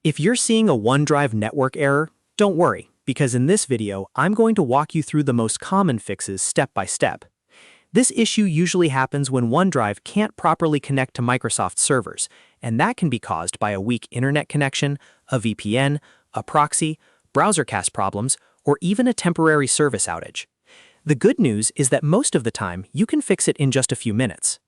If you're seeing a OneDrive network error, don't worry, because in this video, I'm going to walk you through the most common fixes step by step. This issue usually happens when OneDrive can't properly connect to Microsoft servers, and that can be caused by a weak internet connection, a VPN, a proxy, browser cache problems, or even a temporary service outage. The good news is that most of the time, you can fix it in just a few minutes.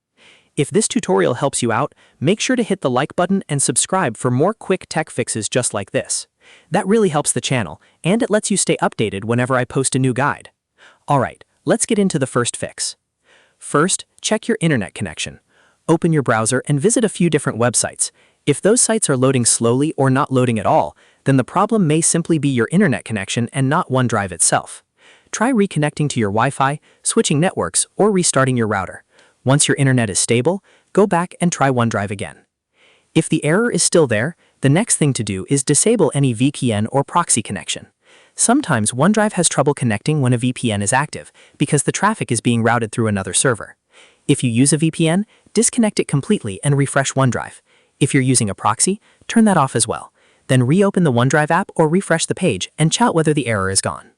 If this tutorial helps you out, make sure to hit the like button and subscribe for more quick tech fixes just like this. That really helps the channel, and it lets you stay updated whenever I post a new guide. Alright, let's get into the first fix. First, check your internet connection. Open your browser and visit a few different websites. If those sites are loading slowly or not loading at all, then the problem may simply be your internet connection and not OneDrive itself. Try reconnecting to your Wi-Fi, switching networks, or restarting your router. Once your internet is stable, go back and try OneDrive again. If the error is still there, the next thing to do is disable any VPN or proxy connection. Sometimes OneDrive has trouble connecting when a VPN is active because the traffic is being routed through another server. If you use a VPN, disconnect it completely and refresh OneDrive. If you're using a proxy, turn that off as well. Then reopen the OneDrive app or refresh the page and check whether the error is gone.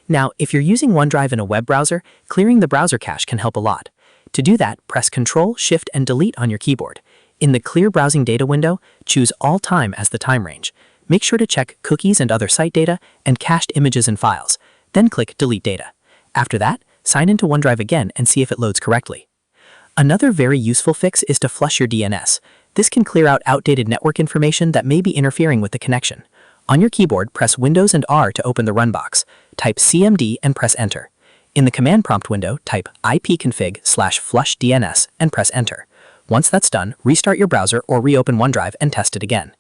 Now, if you're using OneDrive in a web browser, clearing the browser cache can help a lot. To do that, press Ctrl, Shift, and Delete on your keyboard. In the Clear Browsing Data window, choose All Time as the time range. Make sure to check Cookies and other site data and cached images and files. Then click Delete Data. After that, sign into OneDrive again and see if it loads correctly. Another very useful fix is to flush your DNS. This can clear out outdated network information that may be interfering with the connection. On your keyboard, press Windows and R to open the Run box. Type CMD and press Enter. In the command prompt window, type ipconfig/flush DNS and press Enter. Once that's done, restart your browser or reopen OneDrive and test it again.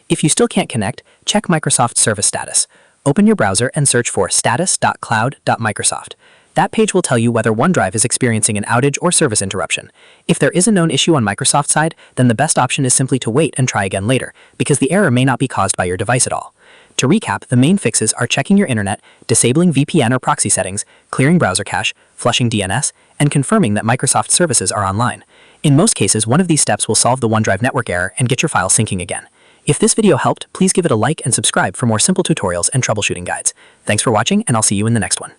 If you still can't connect, check Microsoft Service Status. Open your browser and search for status.cloud.microsoft. That page will tell you whether OneDrive is experiencing an outage or service interruption. If there is a known issue on Microsoft's side, then the best option is simply to wait and try again later, because the error may not be caused by your device at all. To recap, the main fixes are checking your internet, disabling VPN or proxy settings, clearing browser cache, flushing DNS, and confirming that Microsoft services are online. In most cases, one of these steps will solve the OneDrive network error and get your file syncing again. If this video helped, please give it a like and subscribe for more simple tutorials and troubleshooting guides. Thanks for watching, and I'll see you in the next one.